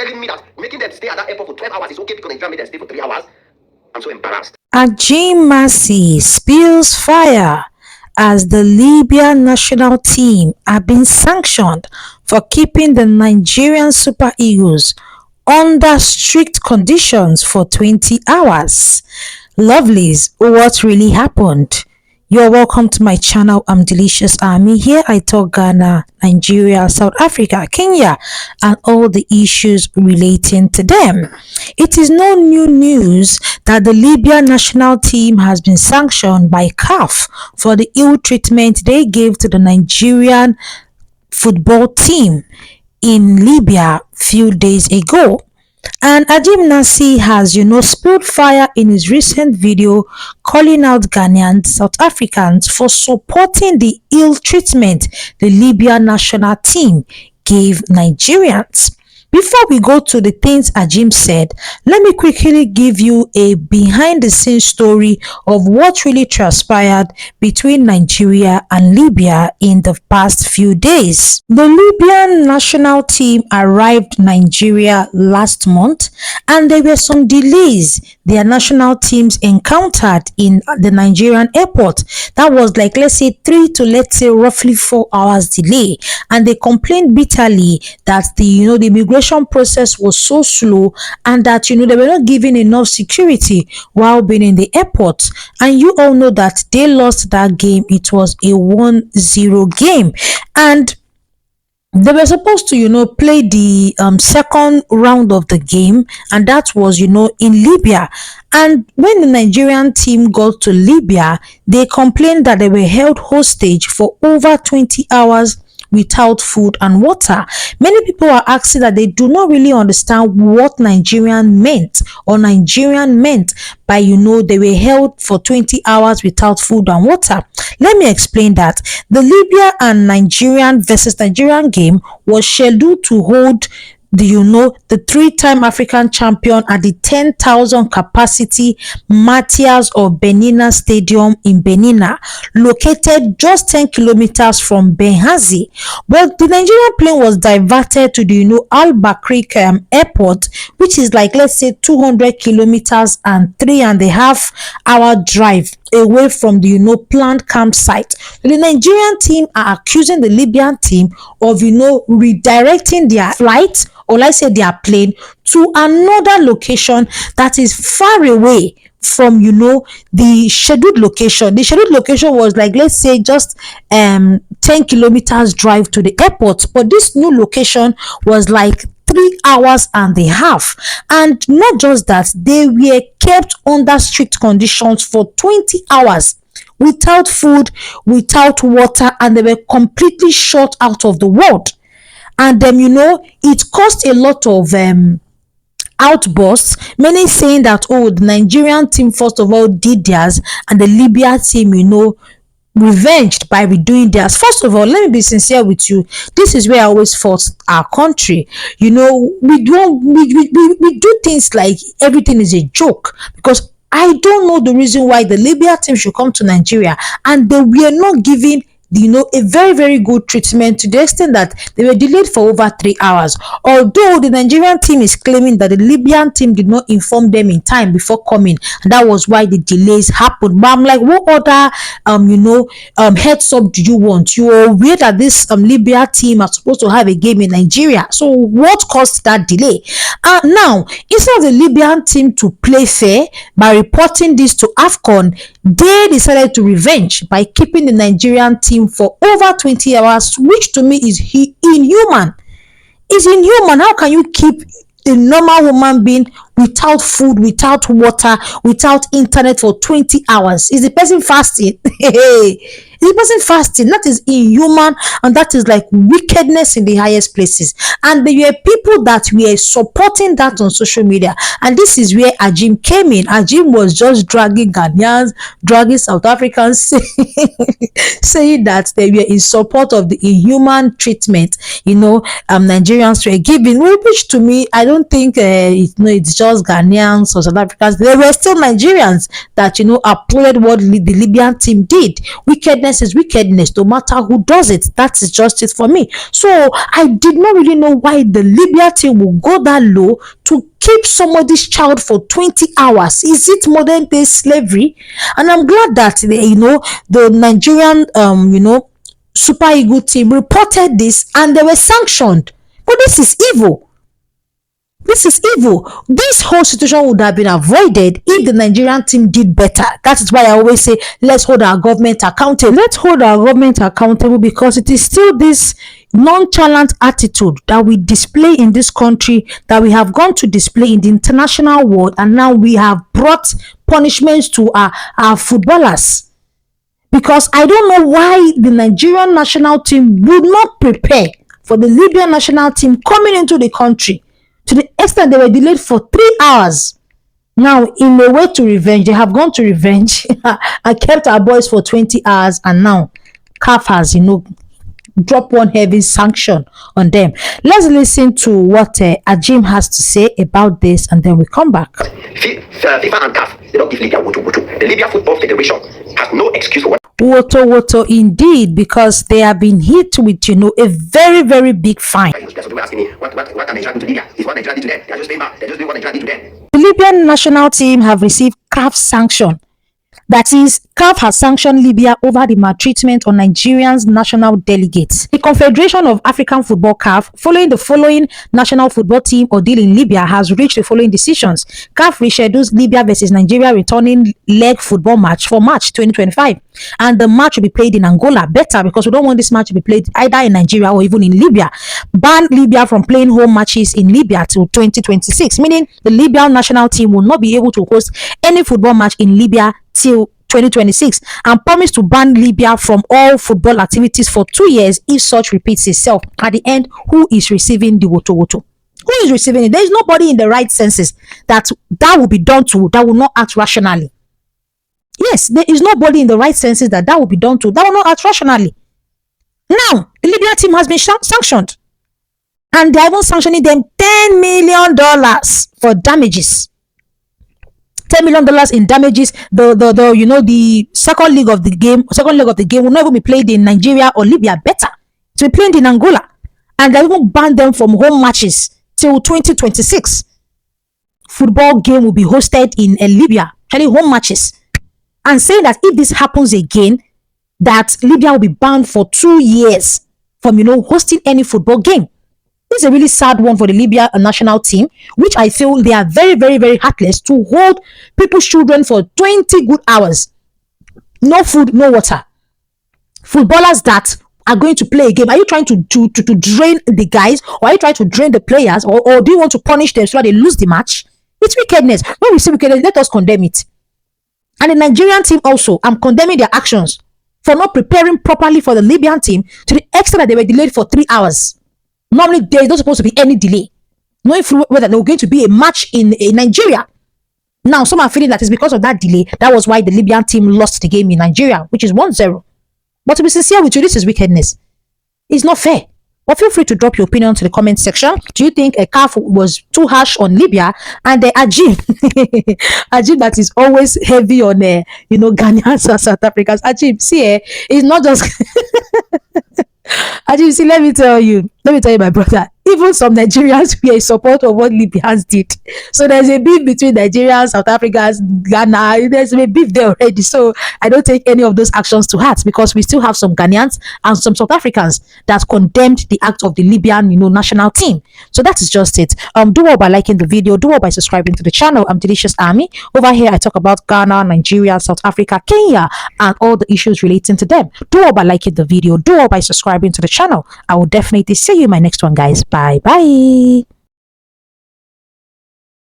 telling me that making them stay at that airport for 12 hours is okay because Nigeria made them stay for 3 hours. I'm so embarrassed. Ajim spills fire as the Libyan national team have been sanctioned for keeping the Nigerian Super Eagles under strict conditions for 20 hours. Lovelies, what really happened? You're welcome to my channel. I'm Delicious Army. Here I talk Ghana, Nigeria, South Africa, Kenya, and all the issues relating to them. It is no new news that the Libya national team has been sanctioned by CAF for the ill treatment they gave to the Nigerian football team in Libya few days ago. And Ajim has, spilled fire in his recent video calling out Ghanaian South Africans for supporting the ill treatment the Libyan national team gave Nigerians. Before we go to the things Ajim said, let me quickly give you a behind-the-scenes story of what really transpired between Nigeria and Libya in the past few days. The Libyan national team arrived Nigeria last month, and there were some delays their national teams encountered in the Nigerian airport. That was like, let's say, 3 to roughly 4 hours delay, and they complained bitterly that the immigration process was so slow and that they were not given enough security while being in the airport. And you all know that they lost that game. It was a 1-0 game, and they were supposed to play the second round of the game, and that was in Libya. And when the Nigerian team got to Libya, they complained that they were held hostage for over 20 hours without food and water. Many people are asking that they do not really understand what Nigerian meant by they were held for 20 hours without food and water. Let me explain that. The Libya and Nigerian versus Nigerian game was scheduled to hold the 3-time African champion at the 10,000 capacity Maczy or Benina Stadium in Benina, located just 10 kilometers from Benghazi. But the Nigerian plane was diverted to the Al-Bakrik airport, which is like, let's say, 200 kilometers and 3.5 hour drive away from the planned campsite. The Nigerian team are accusing the Libyan team of redirecting their flight, or let's say their plane, to another location that is far away from the scheduled location. The scheduled location was like, let's say, just 10 kilometers drive to the airport, but this new location was like 3.5 hours. And not just that, they were kept under strict conditions for 20 hours without food, without water, and they were completely shut out of the world. And then it caused a lot of outbursts, many saying that, oh, the Nigerian team first of all did theirs, and the Libya team revenged by redoing theirs. First of all, let me be sincere with you. This is where I always fault our country. We do things like everything is a joke, because I don't know the reason why the Libya team should come to Nigeria and they were not given a very, very good treatment, to the extent that they were delayed for over 3 hours. Although the Nigerian team is claiming that the Libyan team did not inform them in time before coming, and that was why the delays happened. But I'm like, what other heads up do you want? You are aware that this Libya team are supposed to have a game in Nigeria. So what caused that delay? Now, instead of the Libyan team to play fair by reporting this to AFCON, they decided to revenge by keeping the Nigerian team for over 20 hours, which to me is inhuman. It's inhuman. How can you keep a normal human being without food, without water, without internet for 20 hours? Is the person fasting? Is the person fasting? That is inhuman, and that is like wickedness in the highest places. And there were people that were supporting that on social media, and this is where Ajim came in. Ajim was just dragging Ghanaians, dragging South Africans, saying that they were in support of the inhuman treatment Nigerians were given, which to me, I don't think it's just Ghanaians or South Africans. There were still Nigerians that applauded what the Libyan team did. Wickedness wickedness is wickedness, no matter who does it. That is just it for me. So I did not really know why the Libya team will go that low to keep somebody's child for 20 hours. Is it modern day slavery? And I'm glad that the Nigerian Super Eagle team reported this and they were sanctioned. But this is evil. This is evil. This whole situation would have been avoided if the Nigerian team did better. That is why I always say, let's hold our government accountable. Let's hold our government accountable, because it is still this nonchalant attitude that we display in this country, that we have gone to display in the international world, and now we have brought punishments to our footballers. Because I don't know why the Nigerian national team would not prepare for the Libyan national team coming into the country, to the extent they were delayed for 3 hours. Now, in a way to revenge, they have gone to revenge and kept our boys for 20 hours, and now CAF has, dropped one heavy sanction on them. Let's listen to what Ajim has to say about this, and then we come back. FIFA and CAF, they don't give Libya woto. The Libya Football Federation has no excuse for what. Woto indeed, because they have been hit with a very, very big fine. People asking me, what can Nigeria do to Libya? Is what Nigeria did to them? They are just paying back. They're just doing what Nigeria did to them. The Libyan national team have received CAF sanction. That is, CAF has sanctioned Libya over the maltreatment on Nigerians' national delegates. The Confederation of African Football CAF, following the following national football team ordeal in Libya, has reached the following decisions. CAF reschedules Libya versus Nigeria returning leg football match for March 2025. And the match will be played in Angola. Better, because we don't want this match to be played either in Nigeria or even in Libya. Ban Libya from playing home matches in Libya till 2026, meaning the Libyan national team will not be able to host any football match in Libya till 2026, and promise to ban Libya from all football activities for 2 years if such repeats itself. At the end, who is receiving the woto? Who is receiving it? There is nobody in the right senses that will be done to, that will not act rationally. Yes, there is nobody in the right senses that will be done to, that will not act rationally. Now, the Libya team has been sanctioned, and they are even sanctioning them $10 million for damages. $10 million in damages. The second leg of the game will not even be played in Nigeria or Libya. Better to be played in Angola, and they even ban them from home matches till 2026. Football game will be hosted in Libya, actually home matches, and saying that if this happens again, that Libya will be banned for 2 years from hosting any football game. This is a really sad one for the Libya national team, which I feel they are very, very, very heartless to hold people's children for 20 good hours. No food, no water. Footballers that are going to play a game, are you trying to drain the guys, or are you trying to drain the players, or do you want to punish them so that they lose the match? It's wickedness. When we see wickedness, let us condemn it. And the Nigerian team also, I'm condemning their actions for not preparing properly for the Libyan team, to the extent that they were delayed for 3 hours. Normally, there is not supposed to be any delay, knowing whether there was going to be a match in Nigeria. Now, some are feeling that it's because of that delay. That was why the Libyan team lost the game in Nigeria, which is 1-0. But to be sincere with you, this is wickedness. It's not fair. But feel free to drop your opinion to the comment section. Do you think a CAF was too harsh on Libya? And the Ajim, Ajim that is always heavy on Ghanaians and South Africans. Ajim, see, it's not just Ajim, see, let me tell you, my brother, even some Nigerians were in support of what Libyans did. So there's a beef between Nigerians, South Africans, Ghana. There's a beef there already. So I don't take any of those actions to heart, because we still have some Ghanaians and some South Africans that condemned the act of the Libyan, national team. So that is just it. Do well by liking the video. Do well by subscribing to the channel. I'm Delicious Army. Over here, I talk about Ghana, Nigeria, South Africa, Kenya, and all the issues relating to them. Do well by liking the video. Do well by subscribing to the channel. I will definitely see you in my next one, guys. Bye bye.